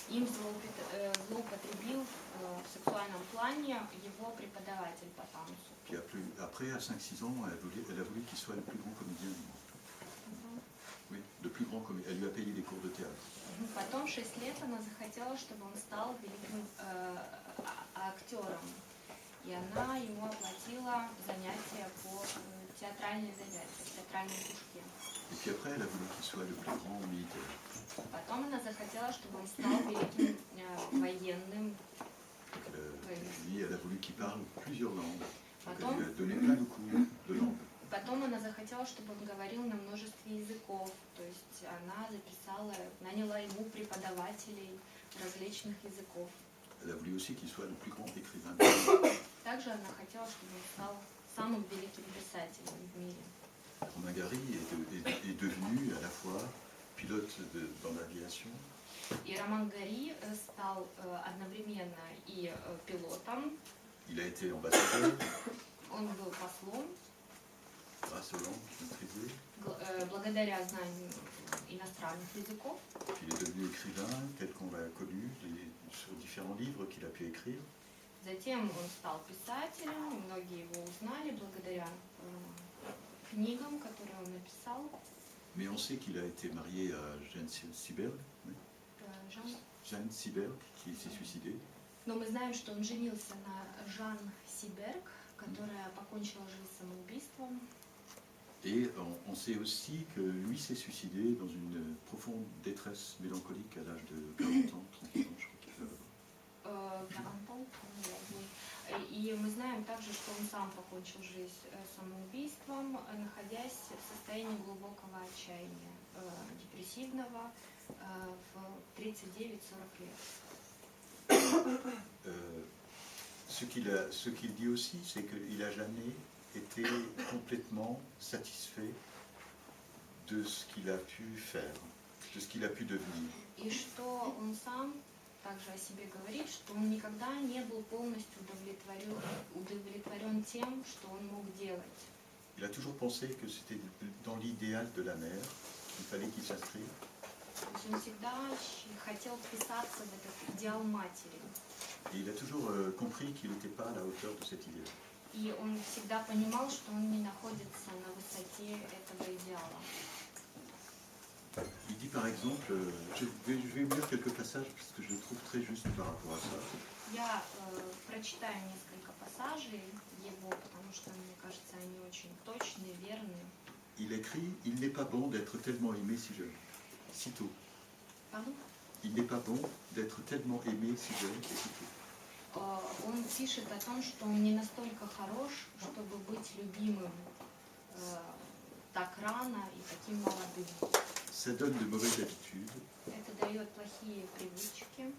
им злоупотребил в сексуальном плане его преподаватель по танцу. Puis après, à 5-6 ans, elle a voulu qu'il soit le plus grand comédien du monde. Oui, le plus grand comédien. Elle lui a payé des cours de théâtre. Потом 6 лет она захотела, чтобы он стал великим актером. И она ему оплатила занятия по театральные занятия, в театральном кружке. Et puis après, elle a voulu qu'il soit le plus grand militaire. Потом она захотела, чтобы он стал великим военным. Elle a voulu qu'il parle plusieurs langues. Donc Потом, elle lui a donné plein de cours de langue. потом она захотела, чтобы он говорил на множестве языков. То есть она наняла ему преподавателей различных языков. Elle a voulu aussi qu'il soit le plus grand écrivain du monde. Также она хотела, чтобы он стал самым великим писателем в мире. Romain Gary est devenu à la fois pilote dans l'aviation. И Роман Гори стал одновременно и пилотом. Il a été ambassadeur Он был послом. grâce aux langues qu'il maîtrisait. Благодаря знанию иностранных языков. Il est devenu écrivain tel qu'on l'a connu sur différents livres qu'il a pu écrire. Затем он стал писателем, и многие его узнали благодаря книгам, которые он написал. Mais on sait qu'il a été marié à Jeanne Seberg, oui. Jeanne Seberg, qui s'est suicidée. Но мы знаем, что он женился на Жан Сиберг, которая покончила жизнь самоубийством. Et on sait aussi que lui s'est suicidé dans une profonde détresse mélancolique à l'âge de 40 ans, 30 ans, je crois qu'il avait. И мы знаем также, что он сам покончил жизнь самоубийством, находясь в состоянии глубокого отчаяния, депрессивного, в 39-40 лет. Ce qu'il dit aussi, c'est qu'il n'a jamais été complètement satisfait de ce qu'il a pu faire, de ce qu'il a pu devenir. И что он сам также о себе говорит, что он никогда не был полностью удовлетворен тем, что он мог делать. Il a toujours pensé que c'était dans l'idéal de la mère qu'il fallait qu'il s'inscrive. То есть он всегда хотел вписаться в этот идеал матери. Et il a toujours compris qu'il n'était pas à la hauteur de cet idéal. И он всегда понимал, что он не находится на высоте этого идеала. Il dit par exemple, je vais vous lire quelques passages parce que je le trouve très juste par rapport à ça. Я прочитаю несколько пассажей его, потому что, мне кажется, они очень точные, верные. Il écrit, il n'est pas bon d'être tellement aimé si jeune, si tôt. Pardon? Il n'est pas bon d'être tellement aimé si jeune et si tôt. Он пишет о том, что он не настолько хорош, чтобы быть любимым так рано и таким молодым. Ça donne de mauvaises habitudes. Это дает плохие привычки.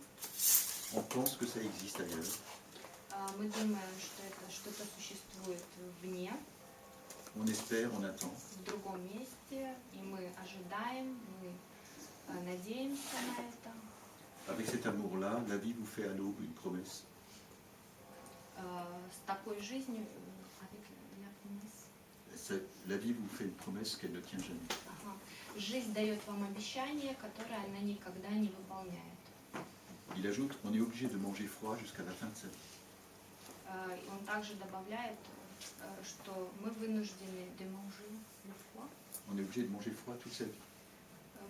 On pense que ça existe ailleurs. Мы думаем, что это что-то существует вне, On espère, on attend. в другом месте, и мы ожидаем, мы надеемся на это. Avec cet amour-là, la vie vous fait à l'aube une promesse. С такой жизнью, La vie vous fait une promesse qu'elle ne tient jamais. жизнь дает вам обещание, которое она никогда не выполняет. Il ajoute, on est obligé de manger froid jusqu'à la fin de sa vie. Он также добавляет, что мы вынуждены On est obligé de manger froid toute sa vie.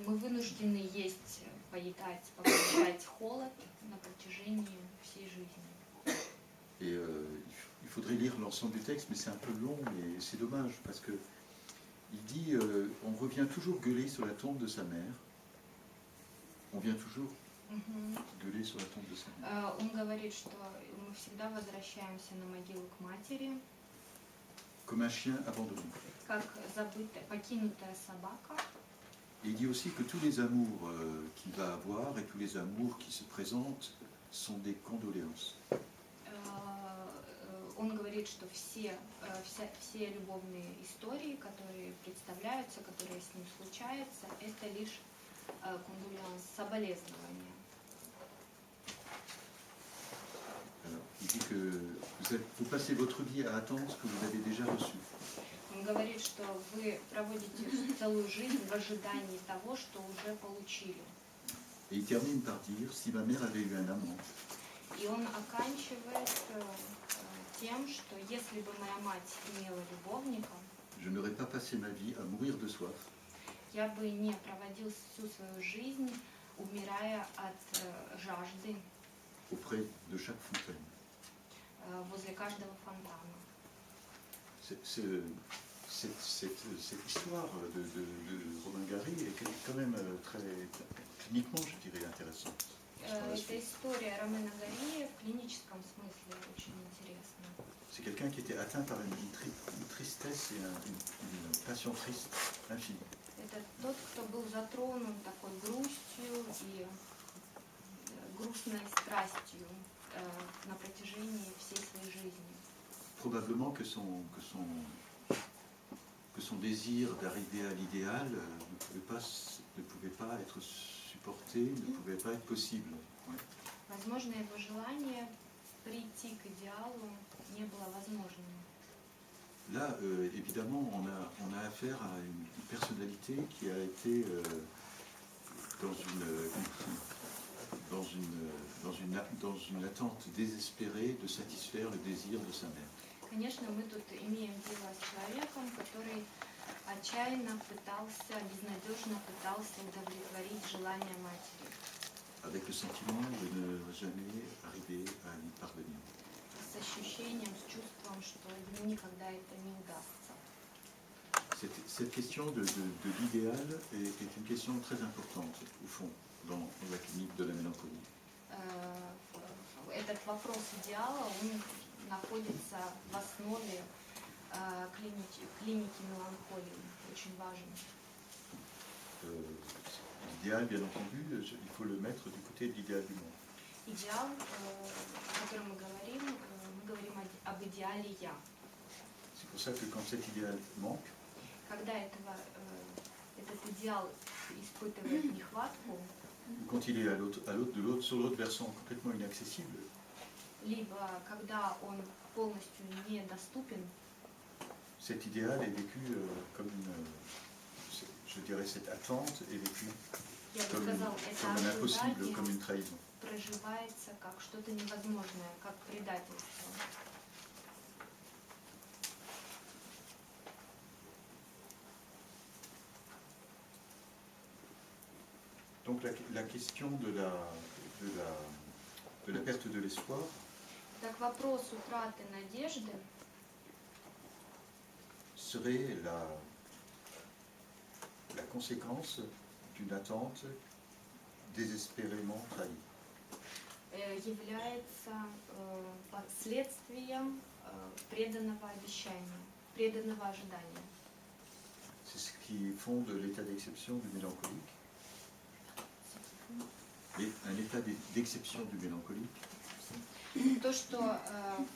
мы вынуждены есть, поедать, получать холод на протяжении всей жизни. Et il faudrait lire l'ensemble du texte, mais c'est un peu long et c'est dommage parce que il dit, on revient toujours gueuler sur la tombe de sa mère. On vient toujours gueuler sur la tombe de sa mère. Он говорит, что мы всегда возвращаемся на могилу к матери, Comme un chien abandonné. как покинутая собака. Et il dit aussi que tous les amours qu'il va avoir et tous les amours qui se présentent sont des condoléances. Он говорит, что все любовные истории, которые представляются, которые с ним случаются, это лишь кондолеанс, соболезнования. Alors, il dit que vous passez votre vie à attendre ce que vous avez déjà reçu. Он говорит, что вы проводите целую жизнь в ожидании того, что уже получили. Et il termine par dire, si ma mère avait eu un amant, И он оканчивает тем, что если бы моя мать имела любовника, je n'aurais pas passé ma vie à mourir de soif, я бы не проводил всю свою жизнь, умирая от жажды auprès de chaque fontaine. возле каждого фонтана. Cette histoire de Romain Gary est quand même très cliniquement, je dirais, intéressante. Эта история Ромена Гария в клиническом смысле очень интересна. C'est quelqu'un qui était atteint par une tristesse et une passion triste infinie. Это тот, кто был затронут такой грустью и грустной страстью на протяжении всей своей жизни. Probablement que son désir d'arriver à l'idéal ne pouvait pas être supporté, ne pouvait pas être possible. Ouais. Возможно, его желание прийти к идеалу не было возможным. Là, évidemment, on a affaire à une personnalité qui a été dans une attente désespérée de satisfaire le désir de sa mère. Конечно, мы тут имеем дело с человеком, который отчаянно пытался, безнадежно пытался удовлетворить желания матери. Avec le sentiment de ne jamais arriver à y parvenir. С ощущением, с чувством, что ему никогда это не удастся. Cette question de l'idéal est une question très importante, au fond, dans la clinique de la mélancolie. Этот вопрос идеала, он находится в основе клиники меланхолии, очень важен. L'idéal, bien entendu, il faut le mettre du côté de l'idéal du monde. Идеал, о котором мы говорим об идеале «я». C'est pour ça que quand cet idéal manque, Когда этот идеал испытывает нехватку, quand il est sur l'autre versant complètement inaccessible, либо когда он полностью недоступен, cet idéal est vécu comme je dirais, cette attente est vécue comme un impossible, comme une trahison. проживается как что-то невозможное, как предательство. Donc la question de la perte de l'espoir, Так вопрос утраты надежды serait la conséquence d'une attente désespérément trahie. является последствием преданного обещания, преданного ожидания. C'est ce qui fonde l'état d'exception du mélancolique. Et un état d'exception du mélancolique, То, что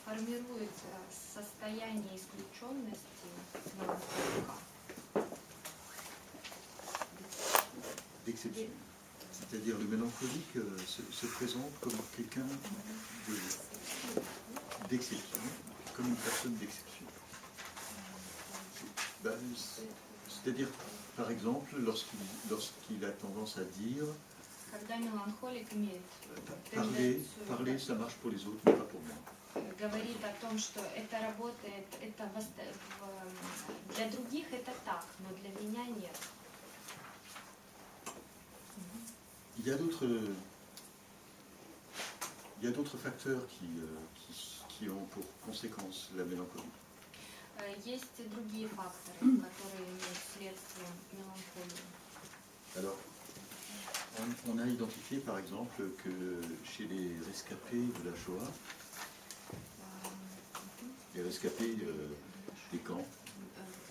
формирует состояние исключенности меланхолика. d'exception. C'est-à-dire le mélancolique se présente comme quelqu'un d'exception, comme une personne d'exception. C'est-à-dire, par exemple, lorsqu'il a tendance à dire Когда меланхолик имеет parler, ça marche pour les autres, mais pas pour moi. говорит о том, что это работает, для других это так, но для меня нет. Il y a d'autres facteurs qui ont pour conséquence la mélancolie. Есть и другие факторы, которые имеют следствием меланхолии. Alors, on a identifié par exemple que chez les rescapés de la Shoah, les rescapés des camps,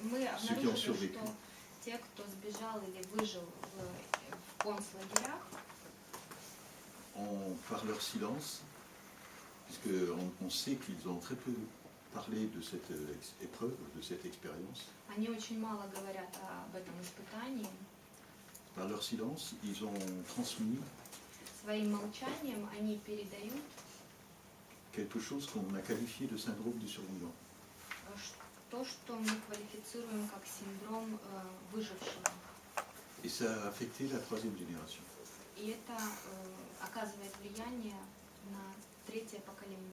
Мы ceux qui ont обнаружили, survécu, что те, кто сбежал или выжил в концлагерях, par leur silence, puisqu'on sait qu'ils ont très peu parlé de cette épreuve, de cette expérience, Они очень мало говорят об этом испытании. par leur silence, ils ont transmis Своим молчанием они передают quelque chose qu'on a qualifié de syndrome du survivant. то, что мы квалифицируем как синдром выжившего. Et ça a affecté la troisième génération. И это оказывает влияние на третье поколение.